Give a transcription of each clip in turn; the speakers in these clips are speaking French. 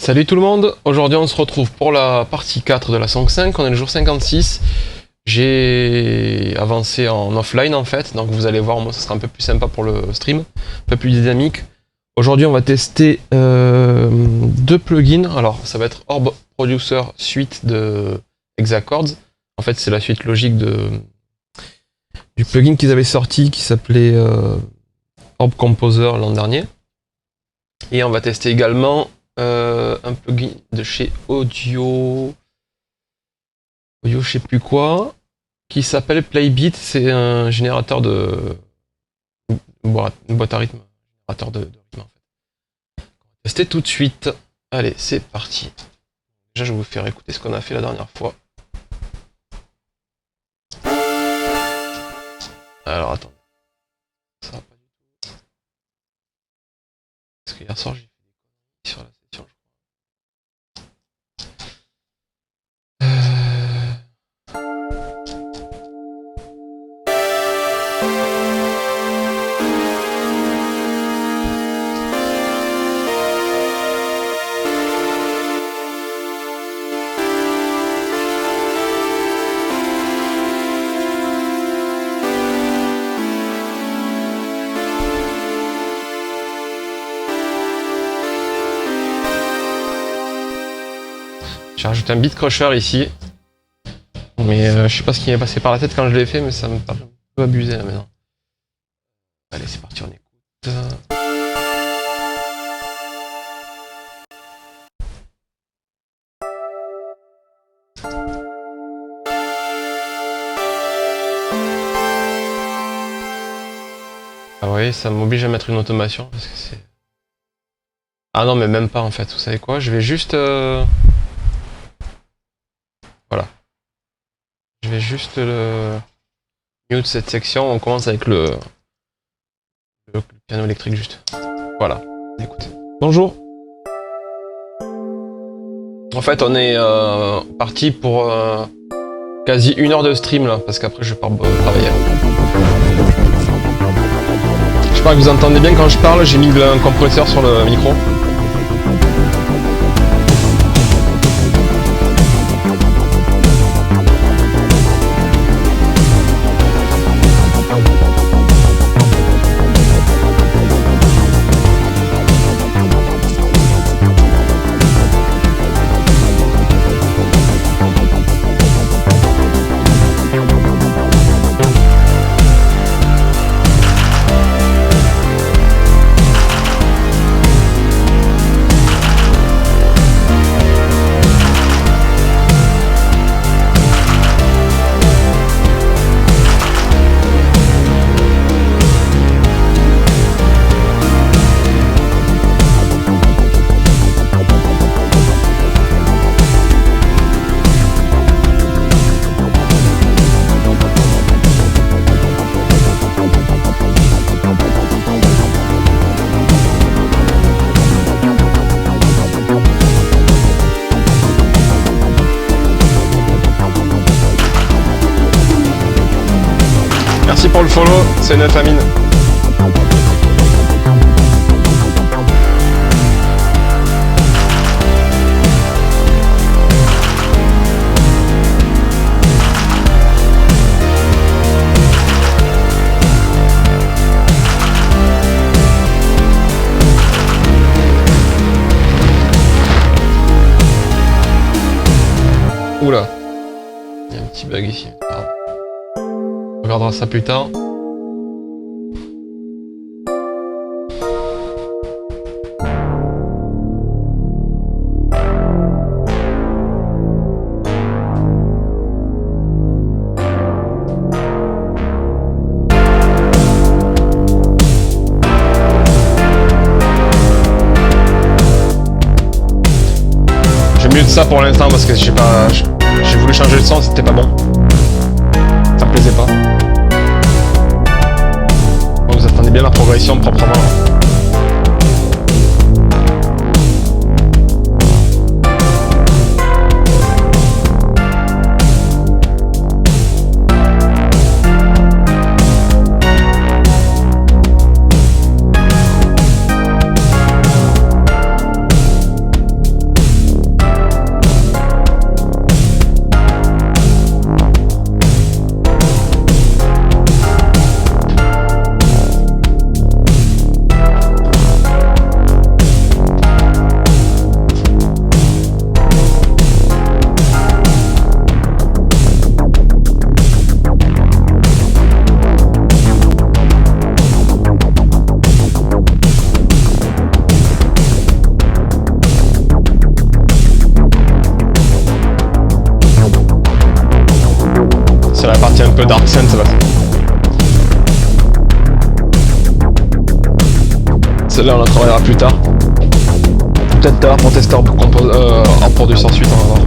Salut tout le monde, aujourd'hui on se retrouve pour la partie 4 de la 5, on est le jour 56. J'ai avancé en offline en fait, donc vous allez voir, moi ça sera un peu plus sympa pour le stream, un peu plus dynamique. Aujourd'hui on va tester deux plugins, alors ça va être Orb Producer Suite de Hexachords. En fait c'est la suite logique du plugin qu'ils avaient sorti qui s'appelait Orb Composer l'an dernier. Et on va tester également un plugin de chez Audio je sais plus quoi, qui s'appelle Playbeat. C'est un générateur de une boîte à rythme, générateur de rythme en fait. On va tester tout de suite. Allez, c'est parti. Déjà, je vais vous faire écouter ce qu'on a fait la dernière fois. Alors attends, ça va pas du tout. Parce que hier soir j'ai fait des conneries sur la session, je crois. J'ai rajouté un beat crusher ici, mais je sais pas ce qui m'est passé par la tête quand je l'ai fait, mais ça me paraît un peu abusé là maintenant. Allez, c'est parti, on écoute. Ah ouais, ça m'oblige à mettre une automation parce que c'est... Ah non, mais même pas en fait, vous savez quoi, je vais juste... Voilà. Je vais juste mute cette section, on commence avec le piano électrique juste. Voilà, écoutez. Bonjour. En fait, on est parti pour quasi 1 heure de stream là, parce qu'après je pars travailler. J'espère que vous entendez bien quand je parle, j'ai mis un compresseur sur le micro. Merci pour le follow, c'est une famine. Oula, il y a un petit bug ici. On regardera ça plus tard. Je mute ça pour l'instant parce que j'ai voulu changer le son, c'était pas bon. Ça me plaisait pas. Vous attendez bien la progression proprement. partie un peu Dark Sun, ça va. Celle-là, on la travaillera plus tard. Peut-être tout à l'heure pour tester en produce ensuite, on va voir.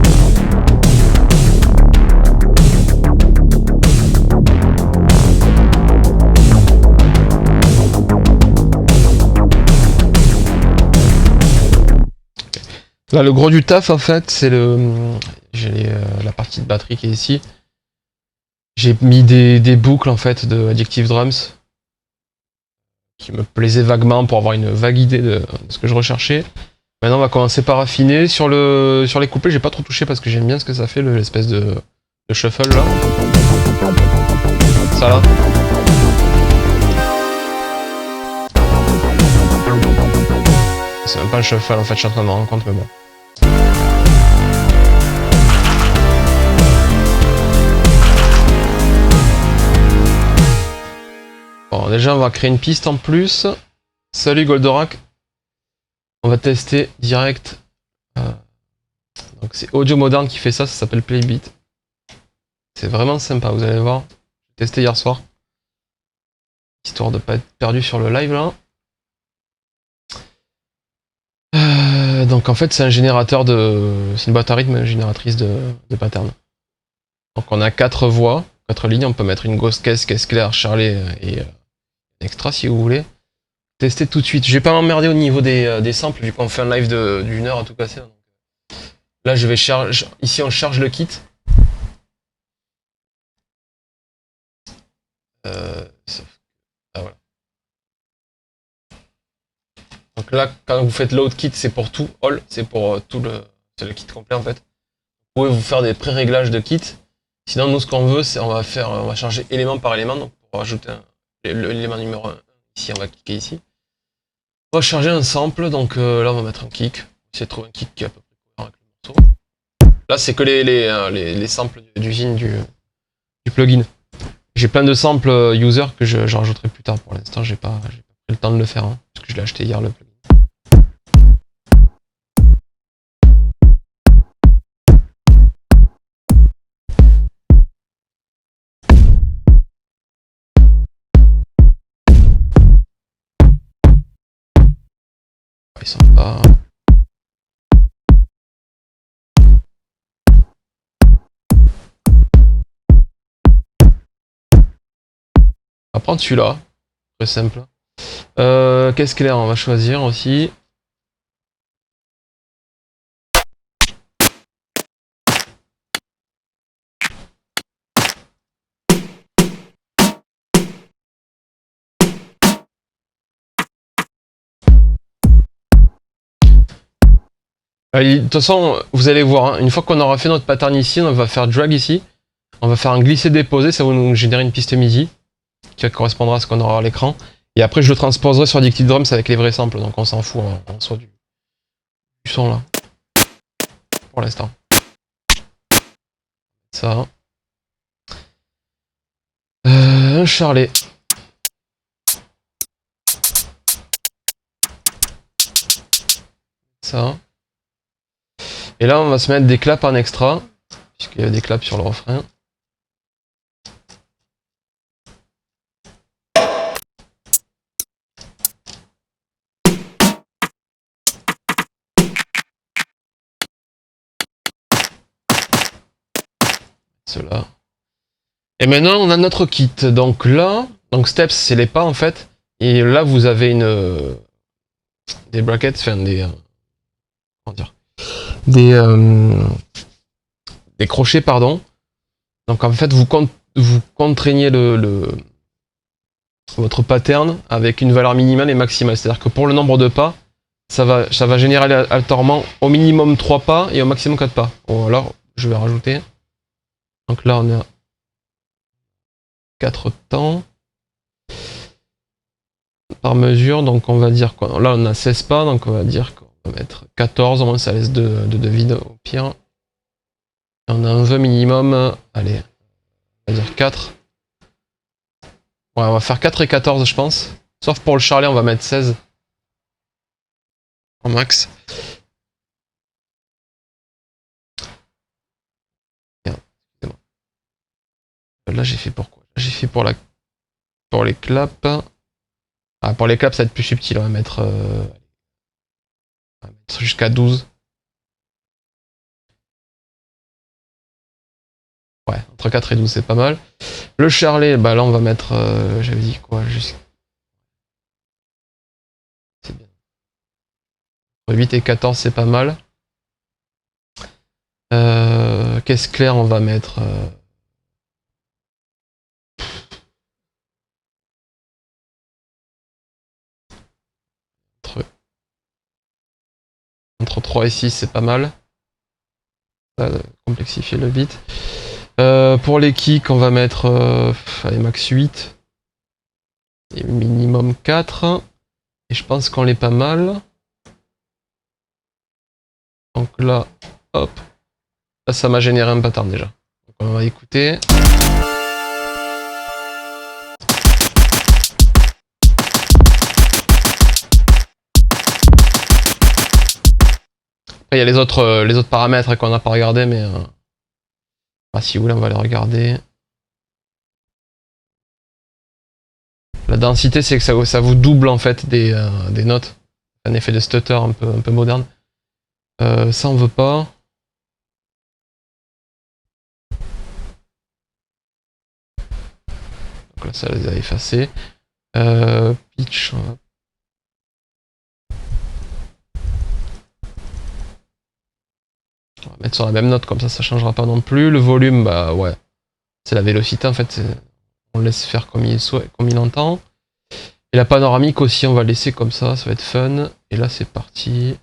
Là, le gros du taf, en fait, c'est j'ai la partie de batterie qui est ici. J'ai mis des boucles, en fait, de Addictive Drums qui me plaisaient vaguement pour avoir une vague idée de ce que je recherchais. Maintenant, on va commencer par affiner. Sur les couplets, j'ai pas trop touché parce que j'aime bien ce que ça fait, l'espèce de shuffle, là. Ça, là. C'est même pas un shuffle, en fait, je suis en train de me rendre compte, mais bon. Bon, déjà, on va créer une piste en plus. Salut Goldorak. On va tester direct. Donc, c'est Audio Modern qui fait ça, ça s'appelle Playbeat. C'est vraiment sympa, vous allez voir. J'ai testé hier soir. Histoire de pas être perdu sur le live là. Donc en fait c'est un générateur de... C'est une boîte à rythme génératrice de patterns. Donc on a 4 voix, 4 lignes, on peut mettre une grosse caisse claire, charlet et extra si vous voulez. Tester tout de suite. Je vais pas m'emmerder au niveau des samples vu qu'on fait un live d'une heure à tout casser. Là je vais charger... Ici on charge le kit. Ah, voilà. Donc là, quand vous faites load kit, c'est pour tout, all, c'est pour c'est le kit complet en fait. Vous pouvez vous faire des pré-réglages de kit. Sinon, nous, ce qu'on veut, c'est on va charger élément par élément. Donc, pour rajouter l'élément numéro 1, ici, on va cliquer ici. On va charger un sample. Donc là, on va mettre un kick. Essayer de trouver un kick qui est à peu près cohérent avec le morceau. Là, c'est que les samples d'usine du plugin. J'ai plein de samples user que j'en rajouterai plus tard. Pour l'instant, j'ai pas pris le temps de le faire, hein, parce que je l'ai acheté hier le plugin. Ils sont pas... On va prendre celui-là, très simple. Qu'est-ce qu'il est? On va choisir aussi. De toute façon, vous allez voir, hein, une fois qu'on aura fait notre pattern ici, on va faire drag ici. On va faire un glisser-déposer, ça va nous générer une piste MIDI qui correspondra à ce qu'on aura à l'écran. Et après, je le transposerai sur Addictive Drums avec les vrais samples, donc on s'en fout en soi du son là. Pour l'instant. Ça. Un charlet. Ça. Et là, on va se mettre des claps en extra, puisqu'il y a des claps sur le refrain. Cela. Et maintenant, on a notre kit. Donc là, steps, c'est les pas en fait. Et là, vous avez des brackets, enfin comment dire, des crochets, pardon. Donc en fait, vous contraignez votre pattern avec une valeur minimale et maximale. C'est-à-dire que pour le nombre de pas, ça va générer aléatoirement au minimum 3 pas et au maximum 4 pas. Ou alors, je vais rajouter. Donc là, on a 4 temps par mesure. Donc on va dire quoi? Là, on a 16 pas, donc on va dire qu'on va mettre 14. Au moins, ça laisse de vide au pire. Et on a un vœu minimum. Allez, on va dire 4. Ouais, on va faire 4 et 14, je pense. Sauf pour le charlet, on va mettre 16. En max. Là j'ai fait pour quoi? J'ai fait pour les claps. Ah, pour les claps ça va être plus subtil, on va mettre jusqu'à 12. Ouais, entre 4 et 12 c'est pas mal. Le charlet, bah là on va mettre, j'avais dit quoi, juste... C'est bien. Entre 8 et 14 c'est pas mal. Caisse claire on va mettre... Entre 3 et 6 c'est pas mal. Ça va complexifier le bit. Pour les kicks on va mettre allez, max 8. Et minimum 4. Et je pense qu'on est pas mal. Donc là, hop. Là ça m'a généré un pattern déjà. Donc on va écouter. Après il y a les autres paramètres qu'on n'a pas regardé, mais... Ah, si vous voulez on va les regarder. La densité c'est que ça vous double en fait des notes. Un effet de stutter un peu moderne. Ça on veut pas. Donc là ça les a effacés. Pitch. On va mettre sur la même note, comme ça changera pas non plus. Le volume, bah ouais. C'est la vélocité en fait. On laisse faire comme il entend. Et la panoramique aussi, on va laisser comme ça va être fun. Et là c'est parti.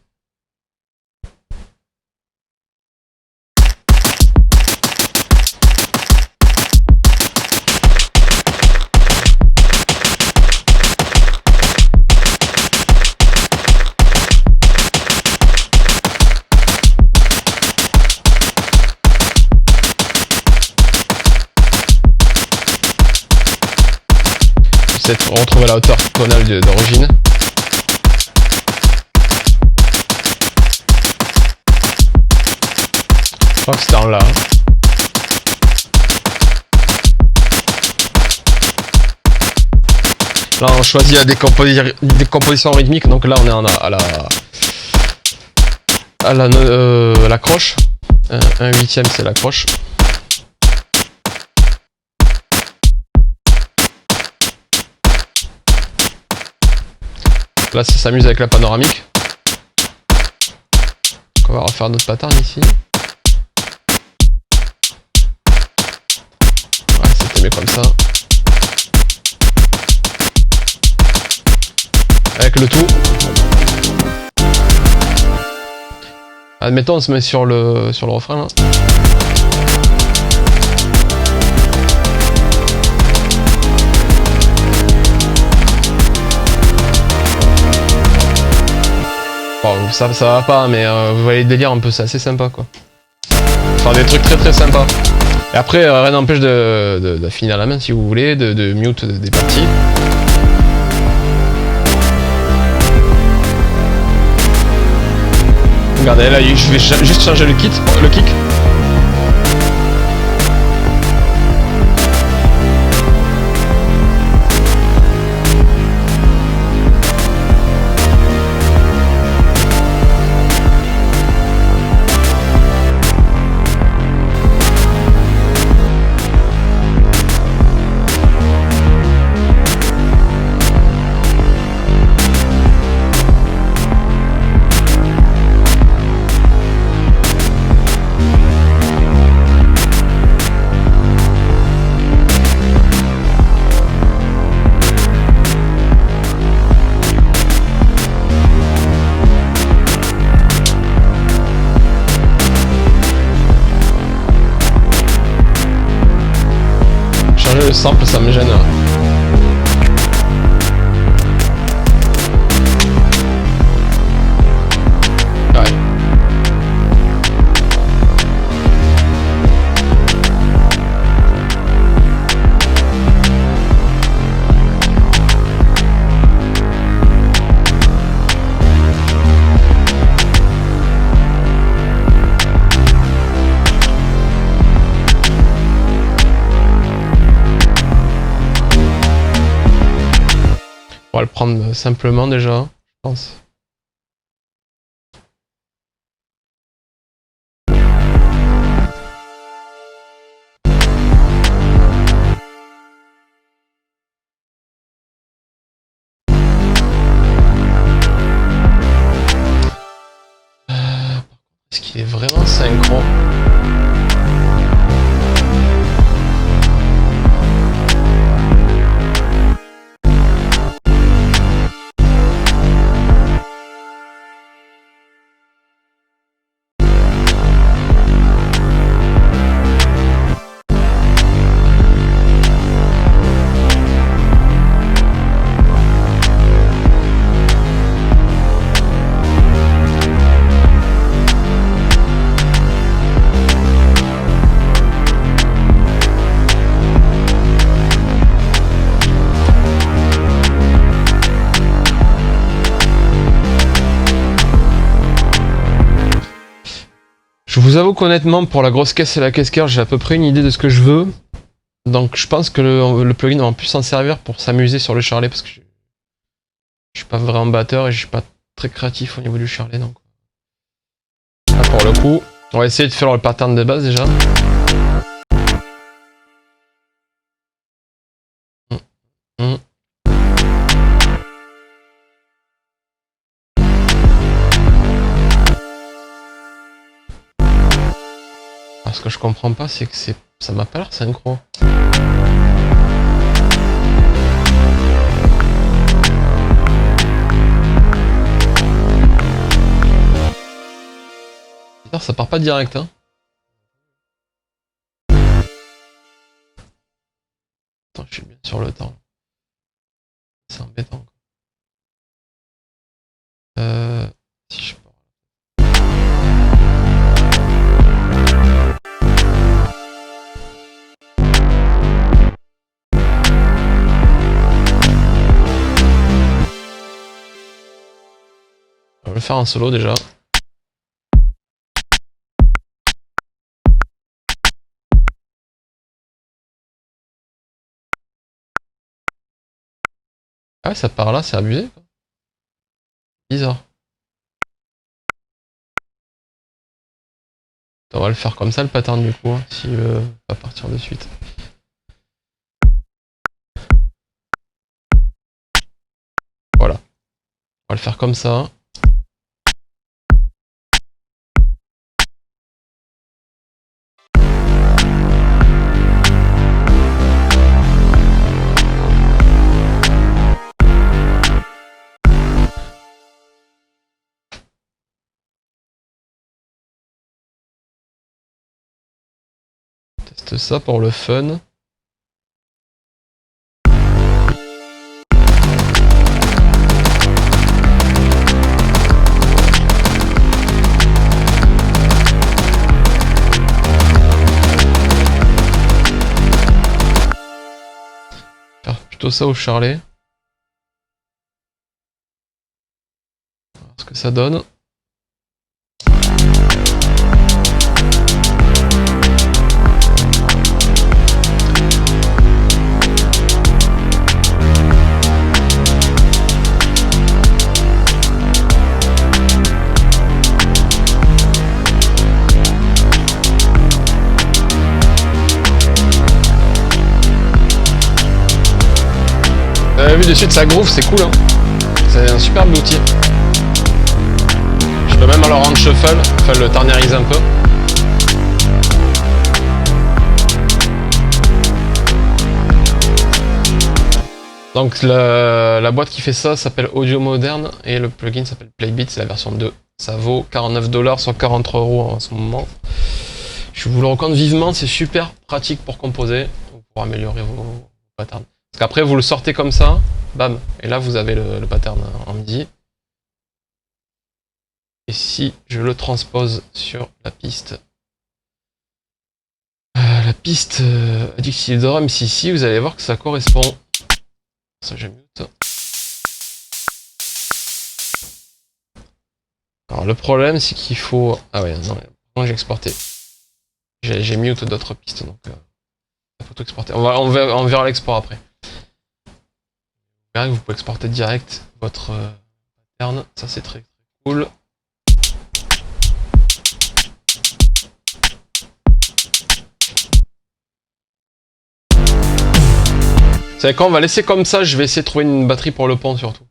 On retrouve la hauteur tonale d'origine. Je crois que c'était en là. Là on choisit la décomposition rythmique, donc là on est à la croche. Un huitième c'est la croche. Là ça s'amuse avec la panoramique. Donc on va refaire notre pattern ici. Ouais, c'était mieux comme ça. Avec le tout. Admettons on se met sur le refrain là. Bon, ça va pas, mais vous voyez le délire un peu, c'est assez sympa quoi. Faire des trucs très sympas. Et après, rien n'empêche de finir à la main si vous voulez, de mute des parties. Regardez là, je vais juste changer le kick. Le sample ça me gêne. Ouais. On va le prendre simplement déjà, je pense. Est-ce qu'il est vraiment synchro? Je vous avoue qu'honnêtement, pour la grosse caisse et la caisse cœur, j'ai à peu près une idée de ce que je veux. Donc je pense que le plugin va en plus s'en servir pour s'amuser sur le charlet parce que je suis pas vraiment batteur et je suis pas très créatif au niveau du charlet. Donc là, pour le coup, on va essayer de faire le pattern de base déjà. Alors, ce que je comprends pas, c'est que ça m'a pas l'air synchro. Ça part pas direct, hein. Attends, je suis bien sur le temps. C'est embêtant. Si je peux. On va le faire en solo déjà. Ah ouais, ça part là, c'est abusé, quoi. Bizarre. On va le faire comme ça le pattern du coup, hein, s'il veut pas partir de suite. Voilà. On va le faire comme ça. Teste ça pour le fun. Faire plutôt ça au charlet. On va voir ce que ça donne. Vous avez vu de suite ça groove, c'est cool, hein. C'est un superbe outil. Je peux même alors rendre shuffle, enfin le ternariser un peu. Donc la boîte qui fait ça s'appelle Audio Moderne et le plugin s'appelle Playbit, c'est la version 2. Ça vaut 49$, soit 43 € en ce moment. Je vous le recommande vivement, c'est super pratique pour composer, pour améliorer vos patterns. Parce qu'après vous le sortez comme ça, bam, et là vous avez le pattern en MIDI. Et si je le transpose sur la piste Addictive Drums ici, vous allez voir que ça correspond. Ça je mute. Alors le problème c'est qu'il faut... Ah ouais, non, j'ai exporté. J'ai mute d'autres pistes, donc il faut tout exporter. On verra l'export après. Vous Direct, vous pouvez exporter direct votre pattern, ça c'est très cool. Vous savez quoi, on va laisser comme ça, je vais essayer de trouver une batterie pour le pont surtout.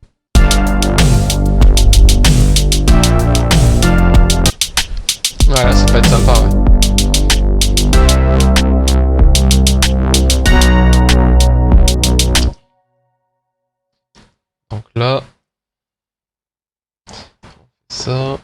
Voilà, ça peut être sympa, ouais. Donc là, ça.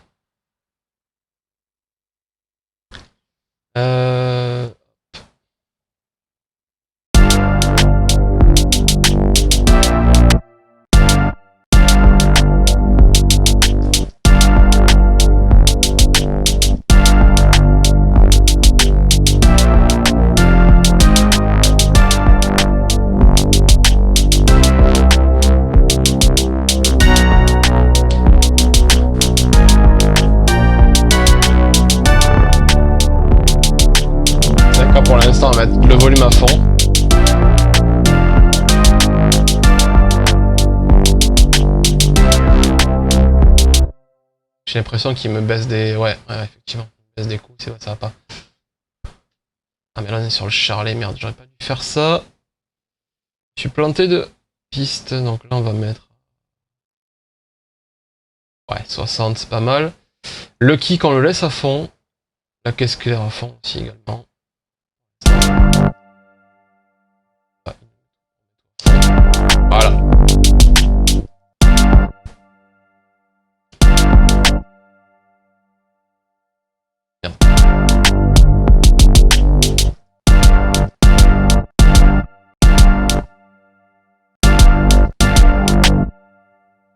Pour l'instant, on va mettre le volume à fond. J'ai l'impression qu'il me baisse des... Ouais, effectivement, il me baisse des coups, ça va pas. Ah mais là on est sur le charlet, merde, j'aurais pas dû faire ça. Je suis planté de piste, donc là on va mettre... Ouais, 60, c'est pas mal. Le kick, on le laisse à fond. La caisse claire à fond aussi également. Voilà. Bien.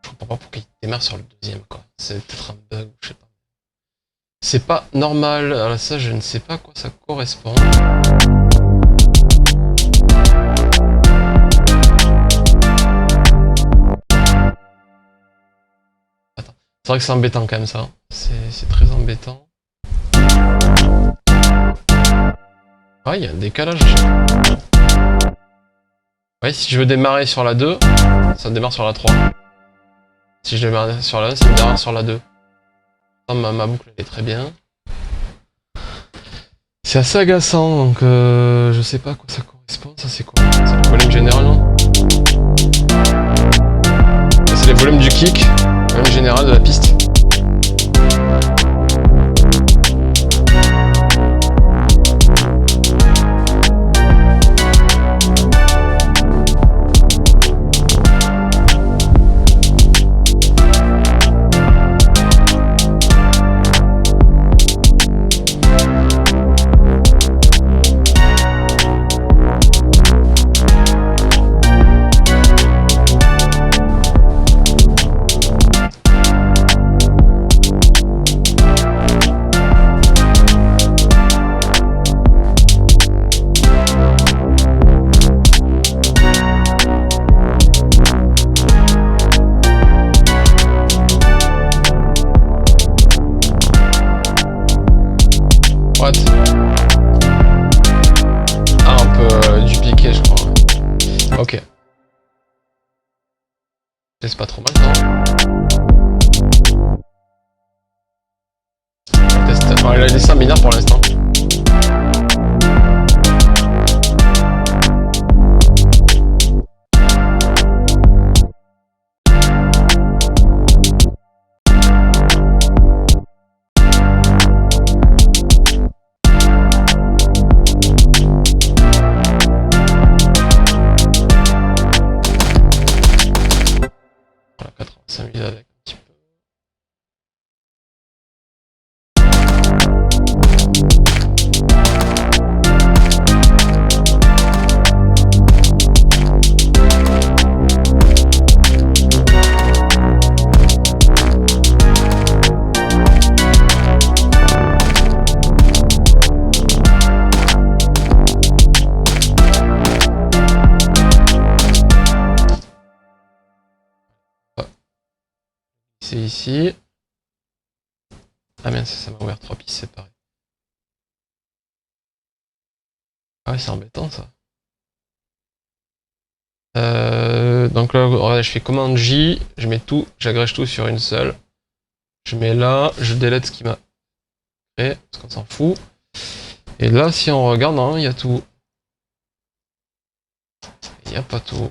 Je comprends pas pourquoi il démarre sur le deuxième, quoi. C'est peut-être un bug, je sais pas. C'est pas normal. Alors ça, je ne sais pas à quoi ça correspond. Attends. C'est vrai que c'est embêtant quand même ça. C'est très embêtant. Ouais, il y a un décalage. Ouais, si je veux démarrer sur la 2, ça démarre sur la 3. Si je démarre sur la 1, ça démarre sur la 2. Ma boucle elle est très bien. C'est assez agaçant, donc je sais pas à quoi ça correspond. Ça c'est quoi? C'est le volume général, non? C'est les volumes du kick, le volume général de la piste. Ah, on peut dupliquer, je crois. Ok. C'est pas trop mal, non? On va laisser un binaire pour l'instant. Voilà, 85 000 avec un petit peu. C'est ici. Ah mince, ça m'a ouvert 3 pistes séparées. Ah ouais, c'est embêtant ça. Donc là, regardez, je fais commande J, je mets tout, j'agrège tout sur une seule. Je mets là, je délète ce qui m'a créé, parce qu'on s'en fout. Et là, si on regarde, non, il y a tout. Il n'y a pas tout.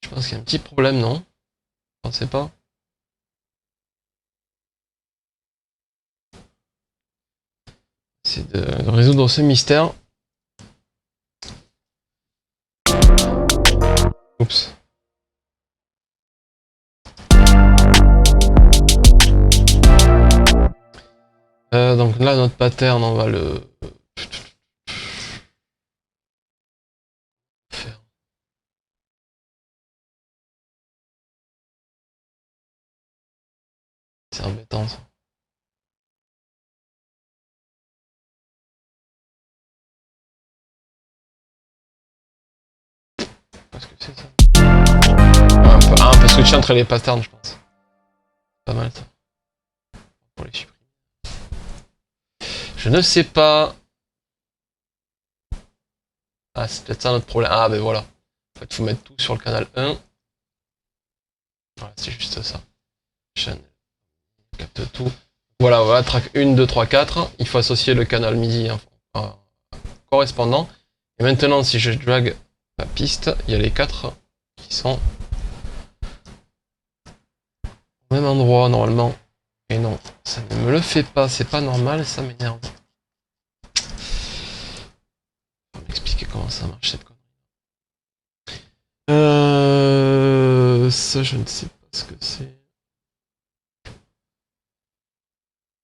Je pense qu'il y a un petit problème, non? Vous pensez pas? C'est de résoudre ce mystère. Oups. Donc là, notre pattern, on va le faire. C'est embêtant ça. Qu'est-ce que c'est ça? Un peu switcher entre les patterns, je pense. Pas mal ça. Pour les supprimer. Je ne sais pas. Ah, c'est peut-être ça notre problème. Ah, ben voilà. En fait, il faut mettre tout sur le canal 1. Voilà, c'est juste ça. Chaîne. Capte tout. Voilà, voilà, track 1, 2, 3, 4. Il faut associer le canal MIDI correspondant. Et maintenant, si je drag la piste, il y a les 4 qui sont au même endroit normalement. Et non, ça ne me le fait pas, c'est pas normal, ça m'énerve. On va m'expliquer comment ça marche cette connerie. Ça, je ne sais pas ce que c'est.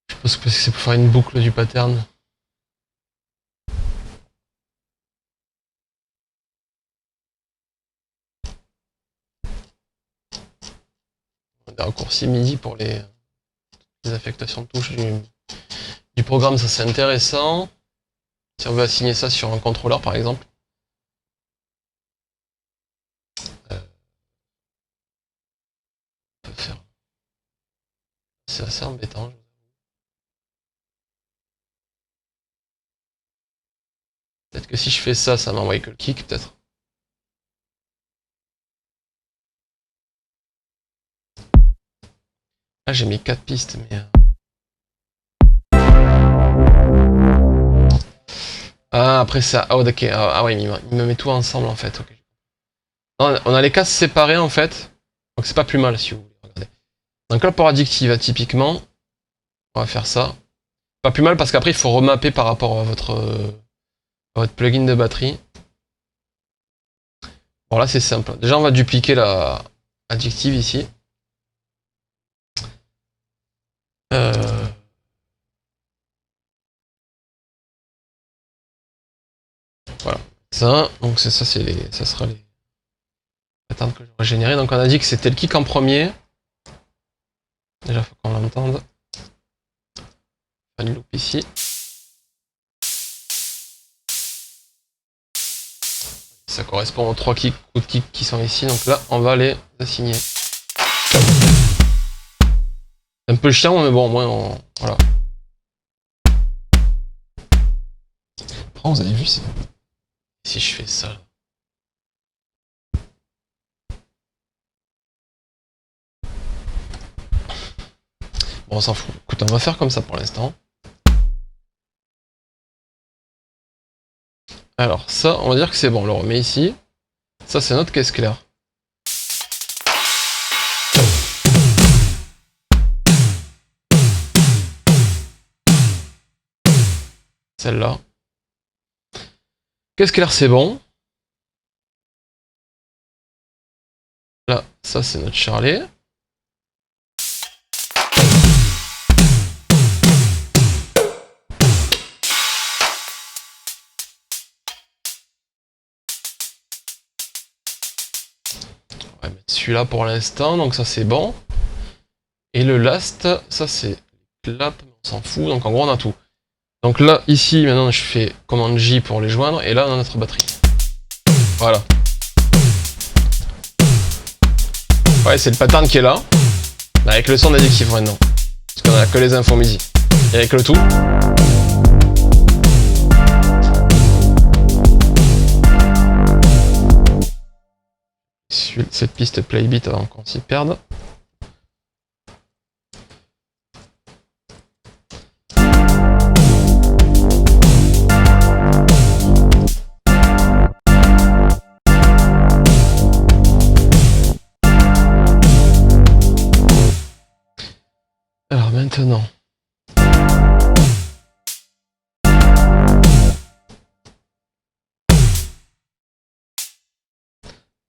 Je pense que c'est pour faire une boucle du pattern. Des raccourcis MIDI pour les affectations de touches du programme, ça c'est intéressant. Si on veut assigner ça sur un contrôleur par exemple. On peut faire. C'est assez embêtant. Peut-être que si je fais ça, ça m'envoie que le kick, peut-être. Ah, j'ai mis 4 pistes, mais... Ah, après ça... Ah, ok. Ah ouais, il me met tout ensemble, en fait. Okay. Non, on a les cases séparées, en fait. Donc c'est pas plus mal, si vous voulez regarder. Donc là, pour Addictive, typiquement, on va faire ça. Pas plus mal, parce qu'après, il faut remapper par rapport à votre plugin de batterie. Bon, là, c'est simple. Déjà, on va dupliquer la Addictive, ici. Voilà. Ça, donc c'est ça, ça sera les patterns que j'aurais générés. Donc on a dit que c'était le kick en premier. Déjà, faut qu'on l'entende. Faire une loop ici. Ça correspond aux 3 coups de kick qui sont ici. Donc là, on va les assigner. C'est un peu chiant, mais bon, au moins, voilà. Après, vous avez vu, c'est... Si je fais ça... Bon, on s'en fout. Écoute, on va faire comme ça pour l'instant. Alors, ça, on va dire que c'est bon. On le remet ici. Ça, c'est notre caisse claire. Celle-là. Caisse claire, c'est bon. Là, ça, c'est notre charlet. On va mettre celui-là pour l'instant, donc ça c'est bon. Et le last, ça c'est clap, on s'en fout, donc en gros on a tout. Donc là, ici, maintenant je fais commande J pour les joindre, et là on a notre batterie. Voilà. Ouais, c'est le pattern qui est là, avec le son d'Addictive maintenant. Parce qu'on a que les infos MIDI. Et avec le tout. cette piste Playbit avant qu'on s'y perde. Alors maintenant...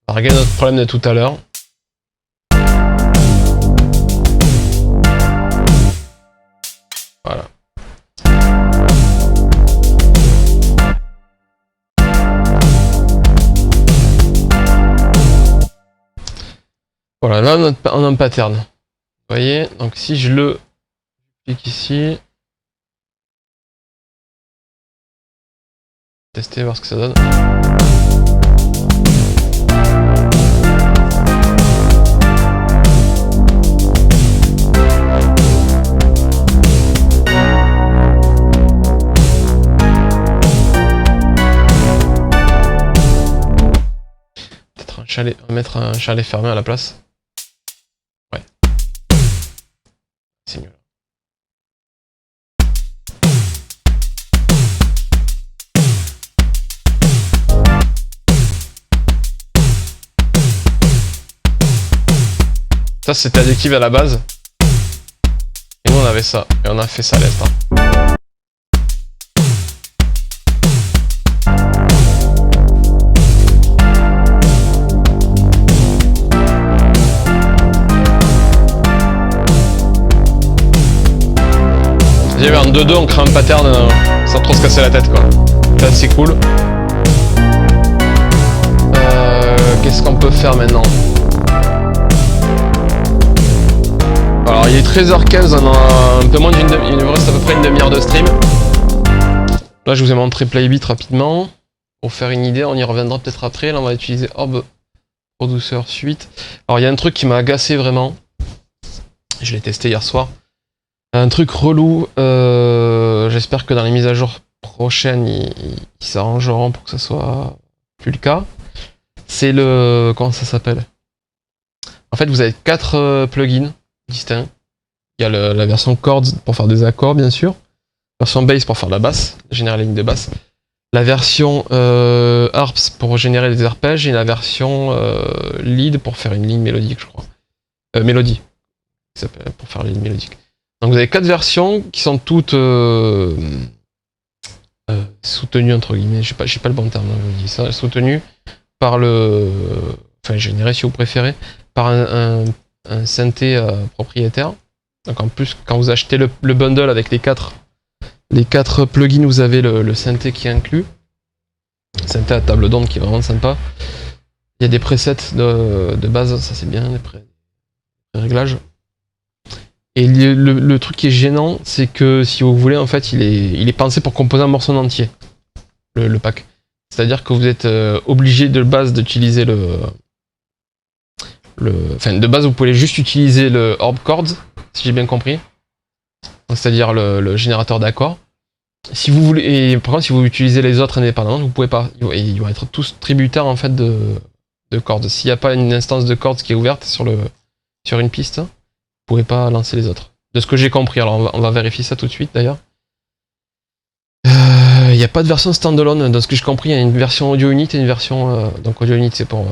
On va régler notre problème de tout à l'heure. Voilà. Voilà, là on a un pattern. Vous voyez, donc si je le clique ici, tester, voir ce que ça donne. Peut-être un chalet, on va mettre un chalet fermé à la place. Ouais. C'est mieux. Ça c'était additif à la base. Et nous on avait ça. Et on a fait ça à l'instant. En 2-2 on crée un pattern sans trop se casser la tête quoi. C'est assez cool. Qu'est-ce qu'on peut faire maintenant? Alors il est 13h15, on a un peu moins d'une demi-heure, il nous reste à peu près une demi-heure de stream. Là je vous ai montré Playbit rapidement. Pour faire une idée, on y reviendra peut-être après. Là on va utiliser Orb Producer Suite. Alors il y a un truc qui m'a agacé vraiment. Je l'ai testé hier soir. Un truc relou, j'espère que dans les mises à jour prochaines, ils s'arrangeront pour que ça soit plus le cas. C'est le... comment ça s'appelle? En fait, vous avez 4 plugins distincts. Il y a la version chords pour faire des accords, bien sûr. La version bass pour faire la basse, générer la ligne de basse. La version harps pour générer des arpèges et la version lead pour faire une ligne mélodique, je crois. Mélodie, pour faire la ligne mélodique. Donc vous avez 4 versions qui sont toutes soutenues entre guillemets, j'ai pas le bon terme, je vous dis ça, soutenues par le, enfin générées si vous préférez, par un synthé propriétaire. Donc en plus quand vous achetez le bundle avec les 4 plugins, vous avez le synthé qui est inclus. Synthé à table d'onde qui est vraiment sympa. Il y a des presets de base, ça c'est bien, les réglages. Et le truc qui est gênant, c'est que si vous voulez, en fait, il est pensé pour composer un morceau en entier, le pack. C'est-à-dire que vous êtes obligé de base d'utiliser enfin, de base, vous pouvez juste utiliser le Orb Chords, si j'ai bien compris. C'est-à-dire le générateur d'accords. Si vous voulez, et par contre, si vous utilisez les autres indépendamment, vous pouvez pas. Ils vont être tous tributaires en fait de chords. S'il n'y a pas une instance de chords qui est ouverte sur une piste, vous pouvez pas lancer les autres. De ce que j'ai compris, alors on va vérifier ça tout de suite d'ailleurs. Il n'y a pas de version standalone, dans ce que j'ai compris, il y a une version audio unit et une version... donc audio unit c'est pour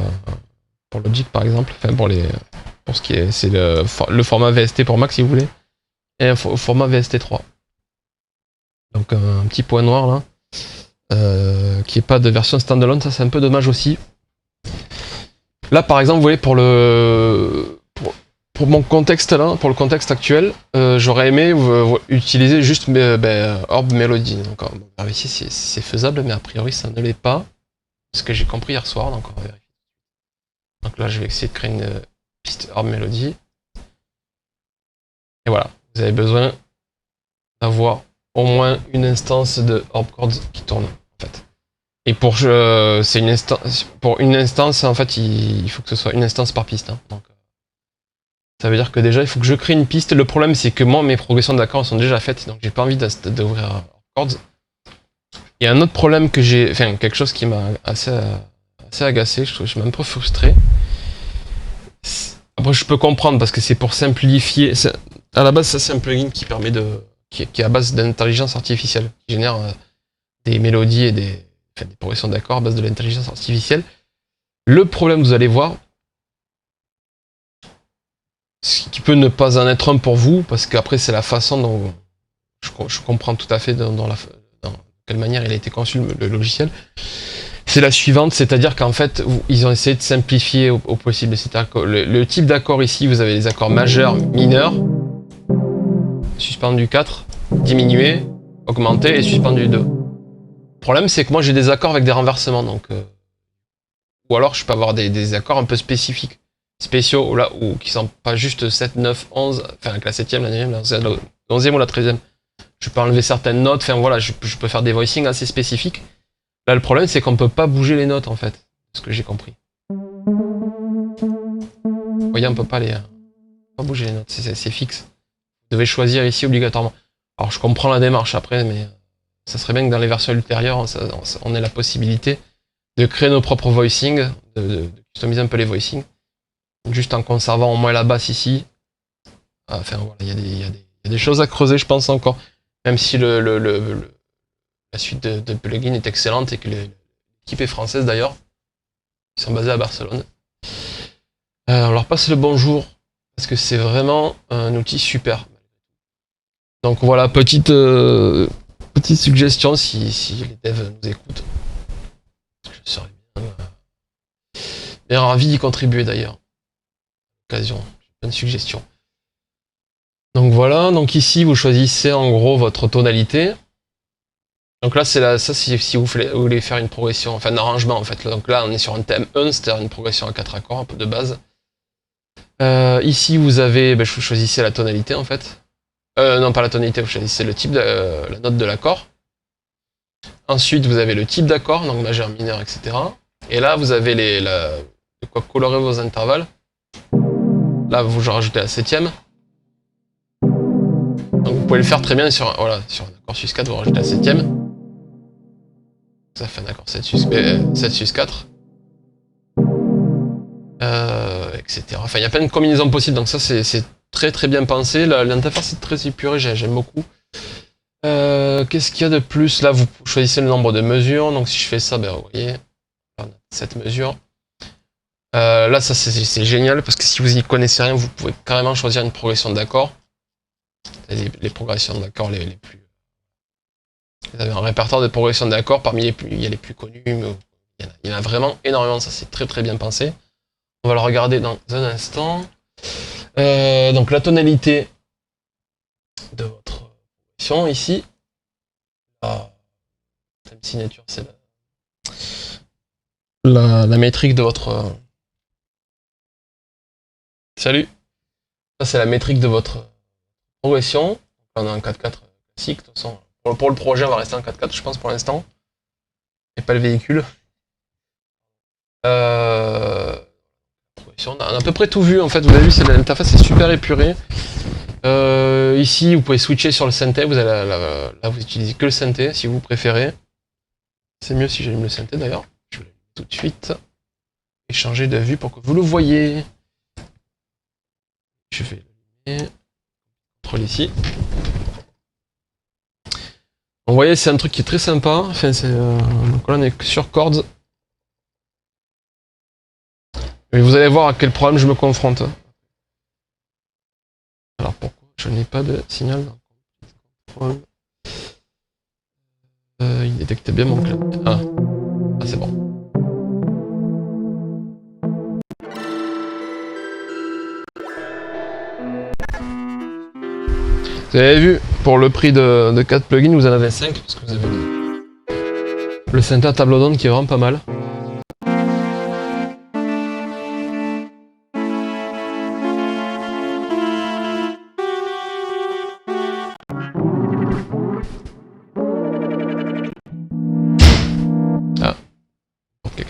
Logic par exemple, enfin pour ce qui est... c'est le format VST pour Mac si vous voulez, et un format VST3. Donc un petit point noir là, qui n'est pas de version standalone, ça c'est un peu dommage aussi. Là par exemple, vous voyez pour mon contexte là, pour le contexte actuel, j'aurais aimé utiliser juste Orb Melody. Donc on va vérifier si c'est faisable, mais a priori ça ne l'est pas. Ce que j'ai compris hier soir, donc on va vérifier. Donc là je vais essayer de créer une piste Orb Melody. Et voilà, vous avez besoin d'avoir au moins une instance de Orb Chords qui tourne en fait. Et pour une instance en fait il faut que ce soit une instance par piste. Hein. Donc, ça veut dire que déjà il faut que je crée une piste. Le problème c'est que moi mes progressions d'accords sont déjà faites, donc j'ai pas envie d'ouvrir Chords. Il y a un autre problème que j'ai, enfin quelque chose qui m'a assez agacé, je suis même un peu frustré. Après, je peux comprendre parce que c'est pour simplifier. À la base, ça, c'est un plugin qui permet qui est à base d'intelligence artificielle, qui génère des mélodies et des progressions d'accords à base de l'intelligence artificielle. Le problème, vous allez voir, ce qui peut ne pas en être un pour vous, parce qu'après, c'est la façon dont je comprends tout à fait dans quelle manière il a été conçu le logiciel. C'est la suivante, c'est-à-dire qu'en fait, ils ont essayé de simplifier au possible. C'est-à-dire que le type d'accord ici, vous avez les accords majeurs, mineurs, suspendu 4, diminué, augmenté et suspendu 2. Le problème, c'est que moi j'ai des accords avec des renversements, donc ou alors je peux avoir des accords un peu spécifiques, spéciaux, ou qui sont pas juste 7, 9, 11, enfin avec la 7ème, la 9ème, la 11ème ou la 13ème. Je peux enlever certaines notes, enfin voilà, je peux faire des voicings assez spécifiques. Là, le problème, c'est qu'on peut pas bouger les notes, en fait, ce que j'ai compris. Vous voyez, on peut pas pas bouger les notes, c'est fixe. Vous devez choisir ici obligatoirement. Alors, je comprends la démarche après, mais ça serait bien que dans les versions ultérieures, on ait la possibilité de créer nos propres voicings, de customiser un peu les voicings, juste en conservant au moins la basse ici. Enfin, voilà, il y a des choses à creuser, je pense, encore. Même si la suite de plugins est excellente et que l'équipe est française d'ailleurs. Ils sont basés à Barcelone. On leur passe le bonjour parce que c'est vraiment un outil super. Donc voilà, petite suggestion si les devs nous écoutent. Je serais bien ravi d'y contribuer d'ailleurs. Occasion, plein de suggestions. Donc voilà, donc ici vous choisissez en gros votre tonalité. Donc là, ça si vous voulez faire une progression, enfin un arrangement en fait. Donc là, on est sur un thème 1, c'est-à-dire une progression à 4 accords, un peu de base. Ici, vous avez, vous choisissez la tonalité en fait. Non, pas la tonalité, vous choisissez le type de la note de l'accord. Ensuite, vous avez le type d'accord, donc majeur, mineur, etc. Et là, vous avez de quoi colorer vos intervalles. Là, vous rajoutez la 7ème. Donc vous pouvez le faire très bien sur un accord sus 4, vous rajoutez la 7ème. Ça fait un accord 7 sus 4. Etc. Enfin, il y a plein de combinaisons possibles, donc ça c'est très très bien pensé. L'interface est très épurée, j'aime beaucoup. Qu'est-ce qu'il y a de plus? Là, vous choisissez le nombre de mesures, donc si je fais ça, vous voyez, on a 7 mesures. Là, ça c'est génial, parce que si vous n'y connaissez rien, vous pouvez carrément choisir une progression d'accords. Les progressions d'accords les plus... Vous avez un répertoire de progressions d'accords, parmi les plus... Il y a les plus connus, mais il y en a vraiment énormément, ça c'est très très bien pensé. On va le regarder dans un instant. Donc la tonalité de votre progression ici. Thème signature, c'est la métrique de votre... Salut. Ça c'est la métrique de votre progression. On a un 4-4 classique. De toute façon, pour le projet, on va rester en 4-4, je pense, pour l'instant. Et pas le véhicule. On a à peu près tout vu en fait, vous avez vu, l'interface est super épurée. Ici, vous pouvez switcher sur le synthé, là vous utilisez que le synthé si vous préférez. C'est mieux si j'allume le synthé d'ailleurs. Je vais tout de suite et changer de vue pour que vous le voyez. Je vais le contrôle ici. Vous voyez, c'est un truc qui est très sympa. Enfin, donc là, on est sur Chords. Et vous allez voir à quel problème je me confronte. Alors pourquoi je n'ai pas de signal? Il détecte bien mon clavier. Ah, c'est bon. Vous avez vu, pour le prix de 4 plugins, vous en avez 5 parce que vous avez le synthé à table d'onde qui est vraiment pas mal. Ah. Ok.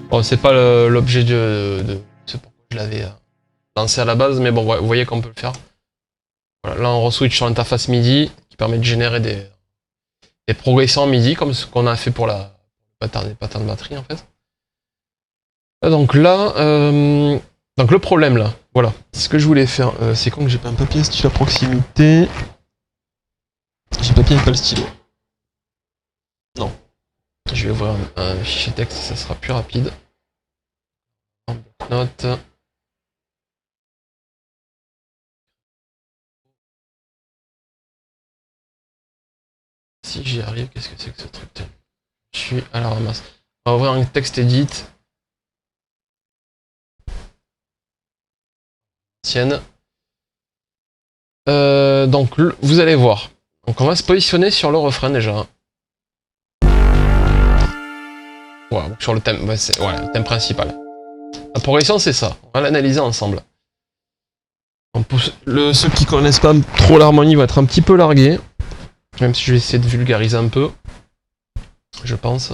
Bon, c'est pas l'objet de ce pourquoi je l'avais lancé à la base, mais bon, vous voyez qu'on peut le faire. Voilà, là, on re-switch sur l'interface MIDI, qui permet de générer des progressions MIDI, comme ce qu'on a fait pour les patterns de batterie, en fait. Donc là, donc le problème, là, voilà. Ce que je voulais faire, c'est quand que j'ai pas un papier, stylo à proximité. J'ai papier et pas le stylo. Non. Je vais ouvrir un fichier texte, ça sera plus rapide. Note. Si j'y arrive, qu'est-ce que c'est que ce truc? Je suis à la ramasse. On va ouvrir un texte edit. Tienne. Donc vous allez voir. Donc on va se positionner sur le refrain déjà. Voilà, sur le thème, le thème principal. La progression c'est ça. On va l'analyser ensemble. Ceux qui connaissent pas trop l'harmonie vont être un petit peu largués. Même si je vais essayer de vulgariser un peu. Je pense.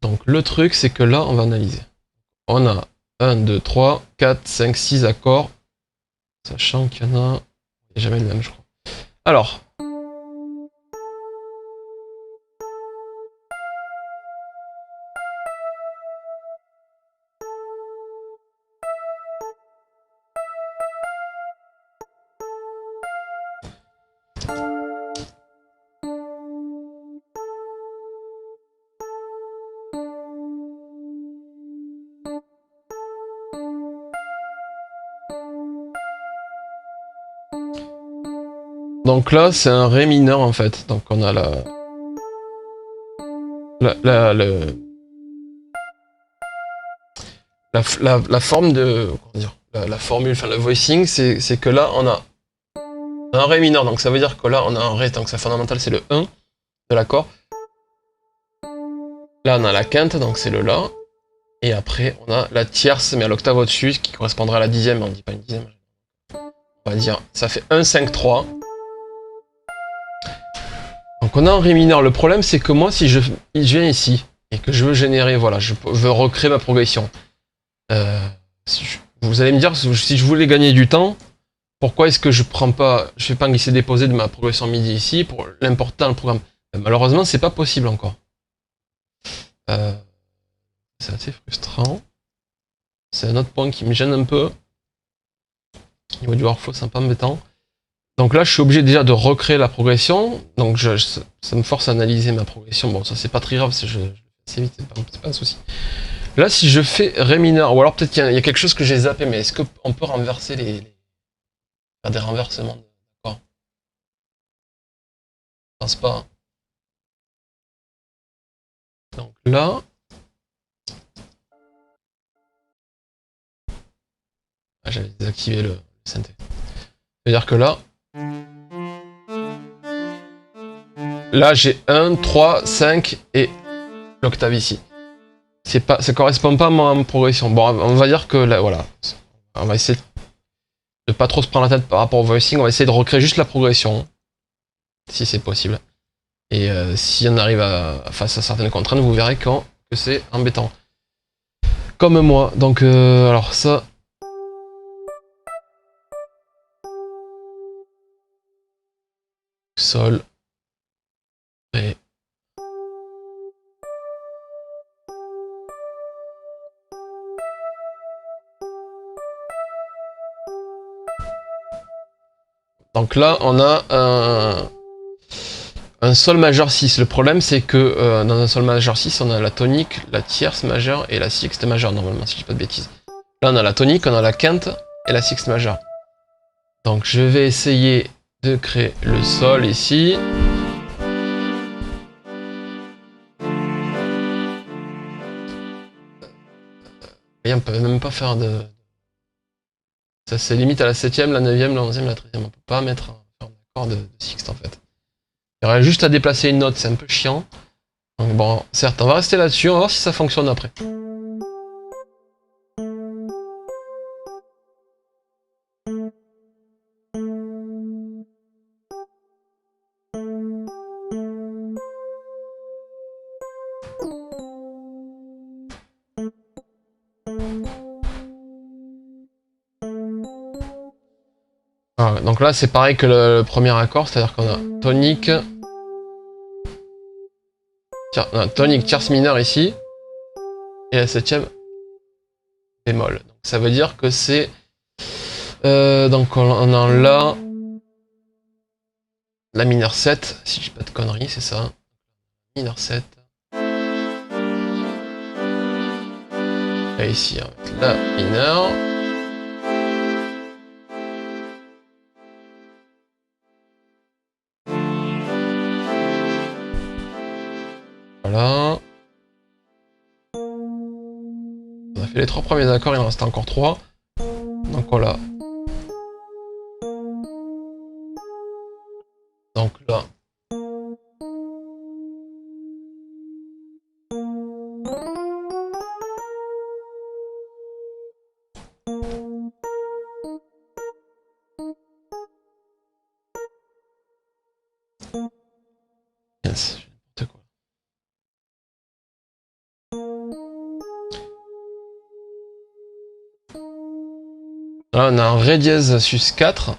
Donc le truc c'est que là on va analyser. On a 1, 2, 3, 4, 5, 6 accords. Sachant qu'il y en a... Il n'y a jamais le même je crois. Alors. Donc là, c'est un ré mineur en fait. Donc on a la forme de... Comment dire, la formule, enfin le voicing, c'est que là, on a un ré mineur. Donc ça veut dire que là, on a un ré, donc sa fondamentale, c'est le 1 de l'accord. Là, on a la quinte, donc c'est le la. Et après, on a la tierce, mais à l'octave au-dessus, qui correspondra à la dixième, mais on dit pas une dixième. On va dire, ça fait 1, 5, 3. Donc on a un ré mineur. Le problème, c'est que moi, si je viens ici, et que je veux générer, voilà, je veux recréer ma progression. Vous allez me dire, si je voulais gagner du temps, pourquoi est-ce que je fais pas un glisser-déposer de ma progression MIDI ici pour l'importer dans le programme? Malheureusement, c'est pas possible encore. C'est assez frustrant. C'est un autre point qui me gêne un peu. Au niveau du workflow, c'est un peu embêtant. Donc là, je suis obligé déjà de recréer la progression. Donc ça me force à analyser ma progression. Bon, ça c'est pas très grave, je assez vite, c'est pas un souci. Là, si je fais ré mineur, ou alors peut-être qu'il y a quelque chose que j'ai zappé, mais est-ce qu'on peut renverser faire des renversements d'accords? Je pense pas. Hein. Donc là... Ah, j'avais désactivé le synthé. C'est-à-dire que là... Là, j'ai 1, 3, 5 et l'octave ici. Ça correspond pas à ma progression. Bon, on va dire que là, voilà. On va essayer de pas trop se prendre la tête par rapport au voicing. On va essayer de recréer juste la progression. Si c'est possible. Et si on arrive face à certaines contraintes, vous verrez que c'est embêtant. Comme moi. Donc, alors ça... Sol. Ré. Donc là, on a un sol majeur 6. Le problème, c'est que dans un sol majeur 6, on a la tonique, la tierce majeure et la sixte majeure, normalement, si je dis pas de bêtises. Là, on a la tonique, on a la quinte et la sixte majeure. Donc, je vais essayer de créer le sol ici. Et on peut même pas faire de... Ça, c'est limite à la 7ème, la 9ème, la 11ème, la 13ème. On peut pas mettre un accord de sixte, en fait. Il y aurait juste à déplacer une note, c'est un peu chiant. Donc bon, certes, on va rester là-dessus, on va voir si ça fonctionne après. Ah, donc là c'est pareil que le premier accord, c'est-à-dire qu'on a tonique, tonique, tierce mineure ici, et la septième bémol. Donc ça veut dire que c'est... donc on a là la mineure 7, si je dis pas de conneries, c'est ça. Mineur 7. Et ici, on va mettre la mineure. Voilà. On a fait les 3 premiers accords, il en reste encore 3. Donc voilà. Donc là. Yes, n'importe quoi. Là on a un Ré dièse sus 4.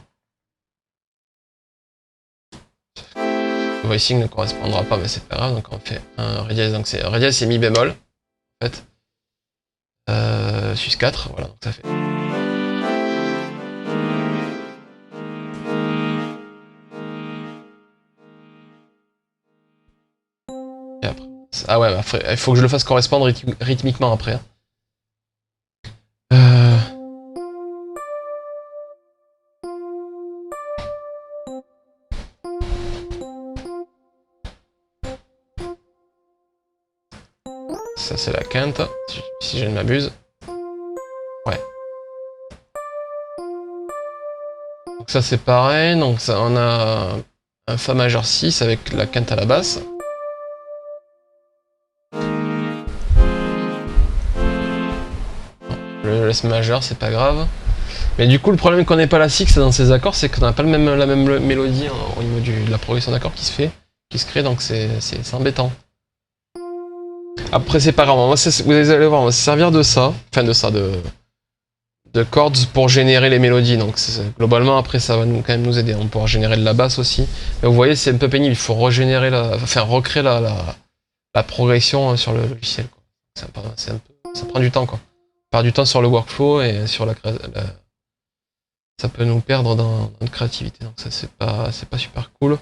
Le voicing ne correspondra pas, mais c'est pas grave, donc on fait un Ré dièse, donc c'est Ré dièse c'est mi bémol, en fait. Sus 4, voilà, donc ça fait. Et après. Ah ouais, après, il faut que je le fasse correspondre rythmiquement après. Ça c'est la quinte, si je ne m'abuse. Ouais. Donc ça c'est pareil, donc ça, on a un Fa majeur 6 avec la quinte à la basse. Le laisse majeur, c'est pas grave. Mais du coup, le problème qu'on n'ait pas la sixte dans ces accords, c'est qu'on n'a pas la même mélodie au niveau de la progression d'accords qui se crée, donc c'est embêtant. Après, c'est pas grave, vous allez voir, on va se servir de ça, enfin de chords pour générer les mélodies. Donc globalement, après, ça va quand même nous aider. On pourra générer de la basse aussi. Mais vous voyez, c'est un peu pénible, il faut recréer la progression sur le logiciel. Ça prend du temps, quoi. On perd du temps sur le workflow et sur ça peut nous perdre dans notre créativité, donc ça c'est pas super cool.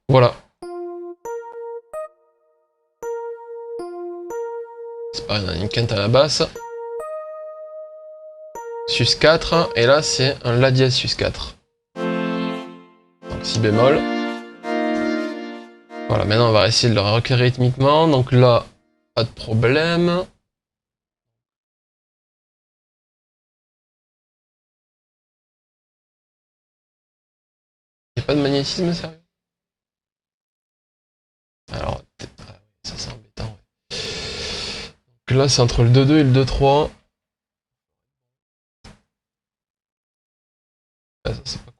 Voilà. C'est pareil, on a une quinte à la basse. Sus 4, et là c'est un La dièse sus 4. Donc si bémol. Voilà, maintenant on va essayer de le recueillir rythmiquement, donc là, pas de problème. Il n'y a pas de magnétisme, sérieux? Alors, ça c'est embêtant. Ouais. Donc là c'est entre le 2-2 et le 2-3. Ah, ça c'est pas cool.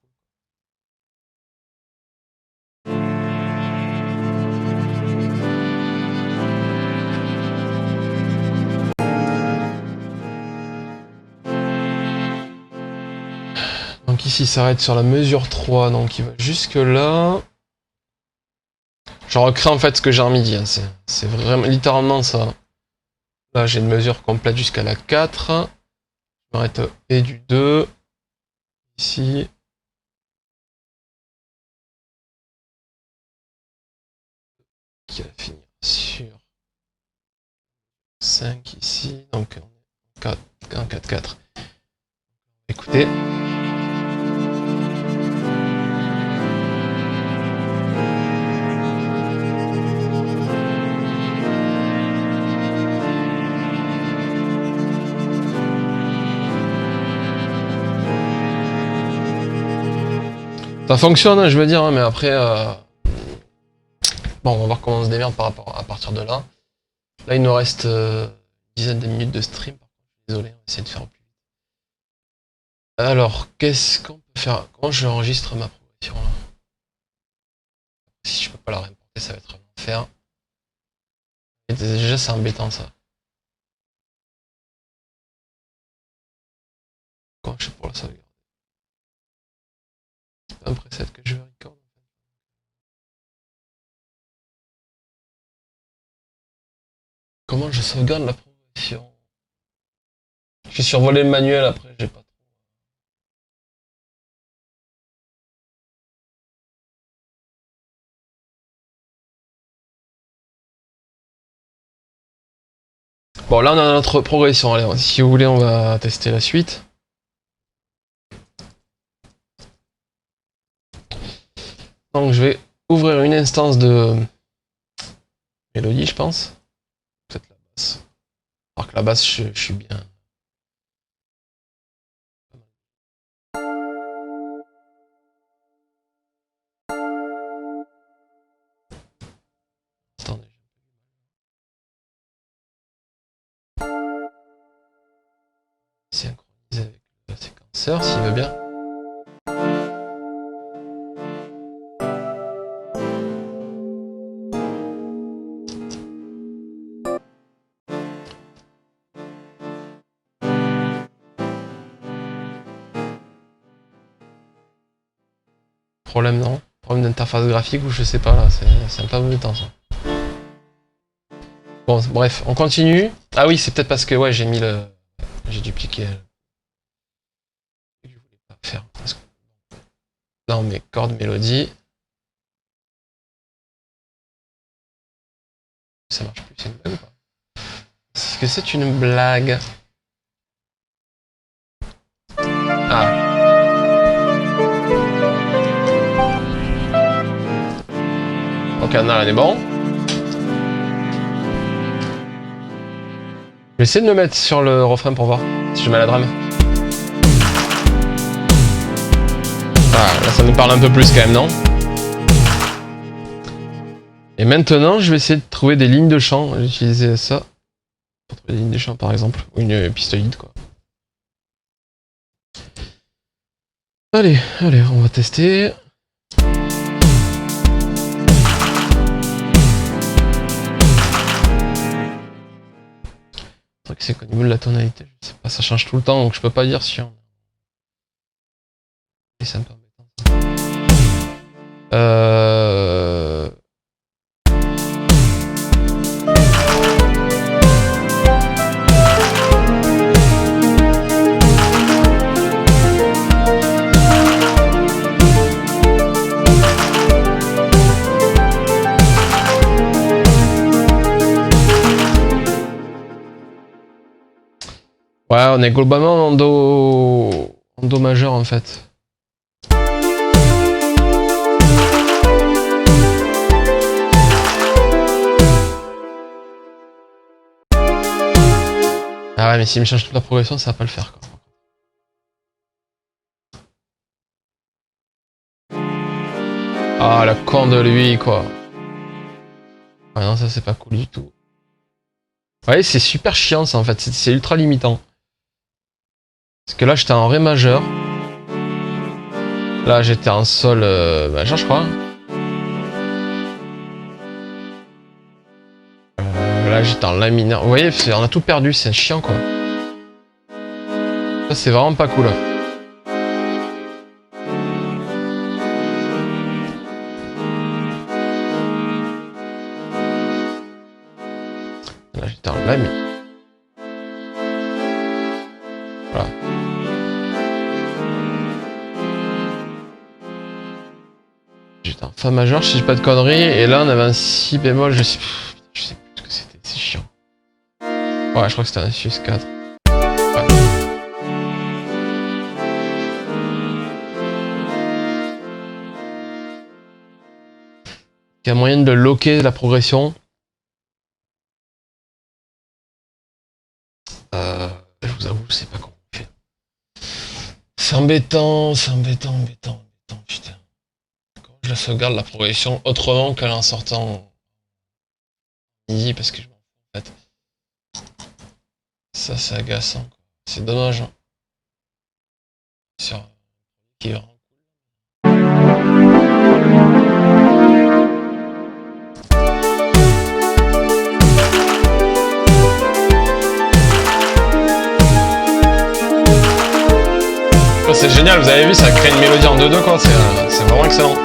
Donc ici, il s'arrête sur la mesure 3, donc il va jusque là. Je recrée en fait ce que j'ai en midi, hein. C'est vraiment littéralement ça. Là, j'ai une mesure complète jusqu'à la 4. Je m'arrête au E du 2. Ici. Qui va finir sur 5 ici. Donc, 4, 1, 4, 4. Écoutez. Ça fonctionne, hein, je veux dire, hein, mais après... Bon, on va voir comment on se démerde à partir de là. Là, il nous reste une dizaine de minutes de stream. Désolé, on va essayer de faire au plus vite. Alors, qu'est-ce qu'on peut faire? Comment j'enregistre ma progression là? Si je peux pas la réimporter, ça va être un enfer. Et déjà, c'est embêtant ça. Comment je fais pour la sauvegarder? pas un preset que je vais record. Comment je sauvegarde la progression? Je vais survoler le manuel après, j'ai pas trop. Bon, là on a notre progression. Allez, si vous voulez, on va tester la suite. Donc je vais ouvrir une instance de mélodie, je pense. Peut-être la basse. Alors que la basse, je suis bien. Attendez. Synchroniser avec le séquenceur s'il veut bien. Problème non? Problème d'interface graphique ou je sais pas là, c'est un peu embêtant ça. Bon, bref, on continue. Ah oui, c'est peut-être parce que ouais, j'ai mis le. J'ai dupliqué. Je voulais pas faire. Dans mes cordes mélodie. Ça marche plus, c'est une blague ou pas? Est-ce que c'est une blague? Ah. Ok, non, là, on est bon. Je vais essayer de me mettre sur le refrain pour voir si je mets la drum. Ah, là, ça nous parle un peu plus quand même, non? Et maintenant, je vais essayer de trouver des lignes de chant. J'ai utilisé ça pour trouver des lignes de chant, par exemple. Ou une pistolite, quoi. Allez, on va tester. Le truc, c'est qu'au niveau de la tonalité, je sais pas, ça change tout le temps, donc je peux pas dire si on... Et c'est un peu embêtant, ça. Ouais, on est globalement en do majeur en fait. Ah ouais, mais s'il me change toute la progression, ça va pas le faire quoi. Ah, la con de lui quoi. Ah non, ça c'est pas cool du tout. Ouais, c'est super chiant ça en fait, c'est ultra limitant. Parce que là j'étais en ré majeur. Là j'étais en sol majeur je crois. Là j'étais en la mineur. Vous voyez, on a tout perdu, c'est chiant quoi. Ça c'est vraiment pas cool. Là j'étais en la mineur. Voilà. J'étais en fa majeur, si j'ai pas de conneries, et là on avait un si bémol, je sais plus ce que c'était, c'est chiant. Ouais, je crois que c'était un sus4. Ouais. Il y a moyen de loquer la progression. Je vous avoue, je sais pas comment on fait. C'est embêtant, putain. Comment je la sauvegarde la progression autrement qu'en sortant midi parce que je m'en fous en fait. Ça c'est agaçant. C'est dommage. Hein. Sur qui est vraiment c'est génial, vous avez vu, ça crée une mélodie en 2-2 quoi, c'est vraiment excellent.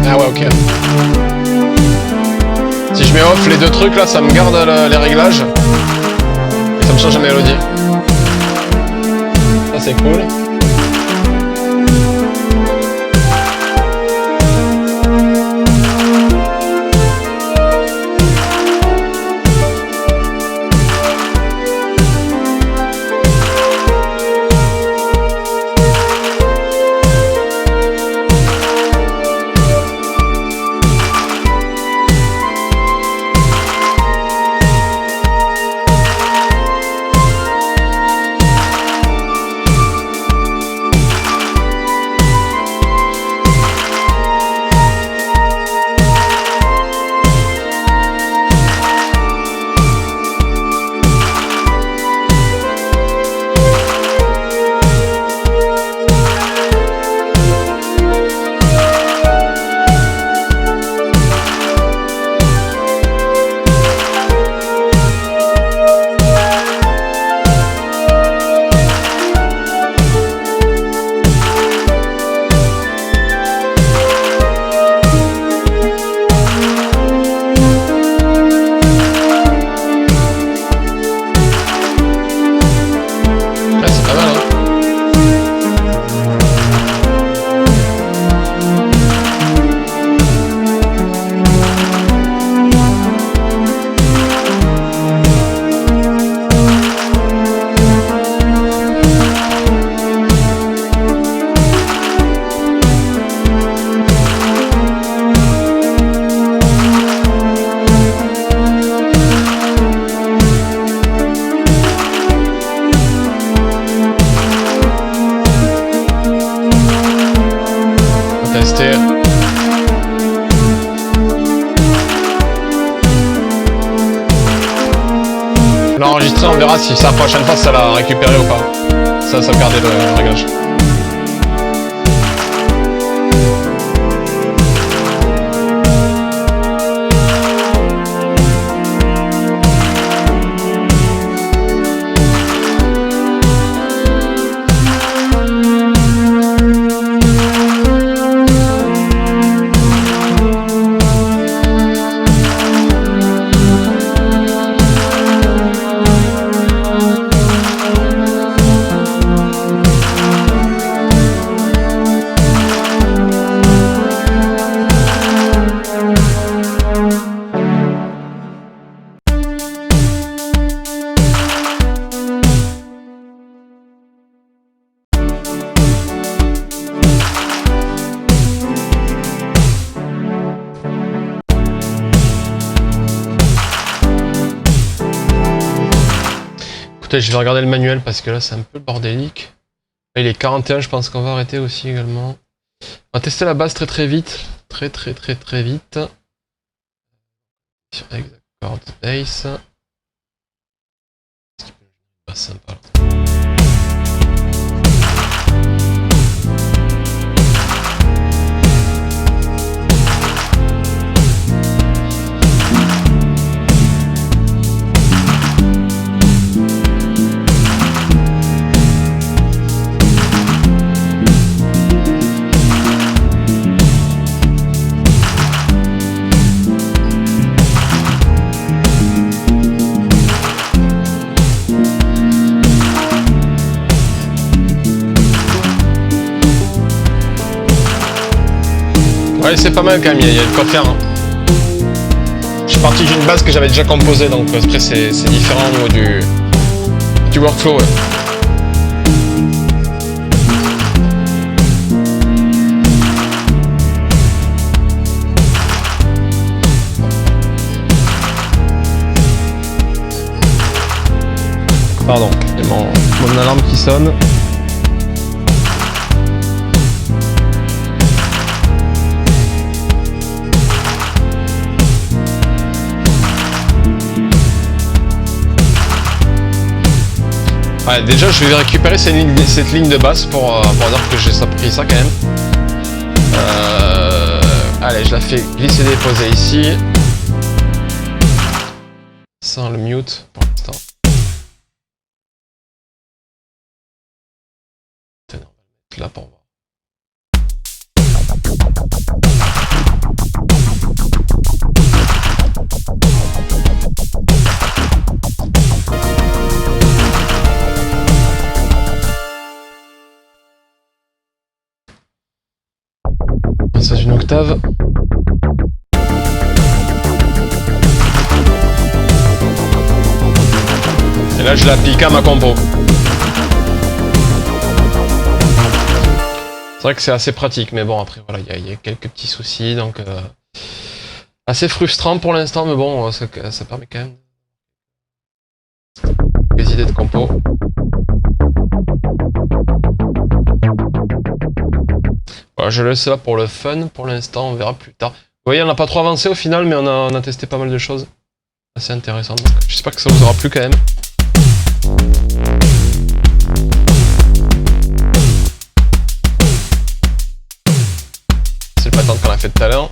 Ah ouais, ok. Si je mets off les deux trucs là, ça me garde les réglages. Et ça me change la mélodie. Ça c'est cool. L'enregistrer, on verra si ça la prochaine fois ça l'a récupéré ou pas. Ça sauvegarder le réglage. Écoutez, je vais regarder le manuel parce que là c'est un peu bordélique. Là, il est 41, je pense qu'on va arrêter aussi également. On va tester la basse très vite. très vite. Sur Exact Chord Bass. Pas sympa là. Ouais, c'est pas mal quand même, il y a de quoi faire. Hein. Je suis parti d'une base que j'avais déjà composée, donc après c'est différent au niveau du workflow. Ouais. Pardon, il y a mon alarme qui sonne. Ouais, déjà je vais récupérer cette ligne de basse pour dire que j'ai pris ça quand même. Allez, je la fais glisser déposer ici. Sans le mute pour l'instant. On va le mettre là pour voir. Ça une octave. Et là je l'applique à ma compo. C'est vrai que c'est assez pratique, mais bon après voilà, il y a quelques petits soucis, donc assez frustrant pour l'instant, mais bon ça permet quand même des idées de compo. Voilà, je laisse là pour le fun, pour l'instant, on verra plus tard. Vous voyez, on n'a pas trop avancé au final, mais on a testé pas mal de choses assez intéressantes. J'espère que ça vous aura plu quand même. C'est le pattern qu'on a fait tout à l'heure.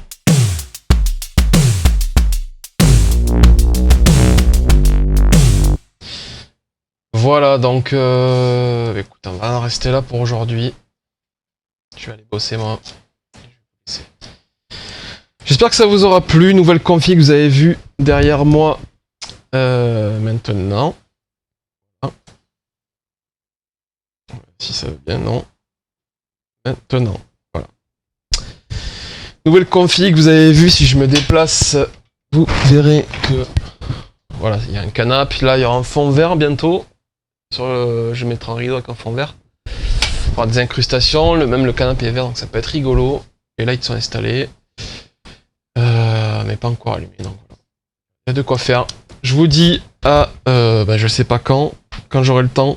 Voilà, donc écoute, on va en rester là pour aujourd'hui. Je vais aller bosser moi. J'espère que ça vous aura plu. Nouvelle config, vous avez vu derrière moi maintenant. Ah. Si ça veut bien, non. Maintenant, voilà. Nouvelle config, vous avez vu, si je me déplace, vous verrez que voilà, il y a un canapé. Là, il y aura un fond vert bientôt. Je mettrai un rideau avec un fond vert. Il y aura des incrustations, même le canapé est vert, donc ça peut être rigolo. Les lights sont installés. Mais pas encore allumés, donc voilà. Il y a de quoi faire. Je vous dis à je sais pas quand j'aurai le temps.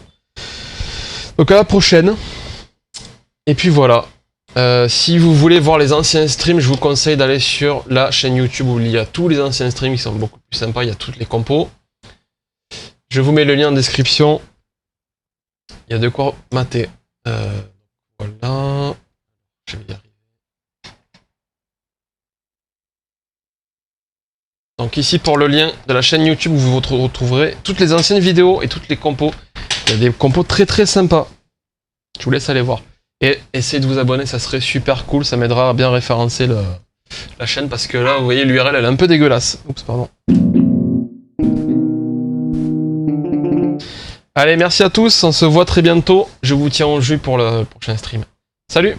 Donc à la prochaine. Et puis voilà. Si vous voulez voir les anciens streams, je vous conseille d'aller sur la chaîne YouTube où il y a tous les anciens streams qui sont beaucoup plus sympas, il y a toutes les compos. Je vous mets le lien en description. Il y a de quoi mater. Voilà. Je vais y arriver. Donc ici pour le lien de la chaîne YouTube où vous retrouverez toutes les anciennes vidéos et toutes les compos. Il y a des compos très sympas. Je vous laisse aller voir. Et essayez de vous abonner, ça serait super cool, ça m'aidera à bien référencer la chaîne parce que là vous voyez l'URL elle est un peu dégueulasse. Oups, pardon. Allez, merci à tous, on se voit très bientôt. Je vous tiens au jus pour le prochain stream. Salut!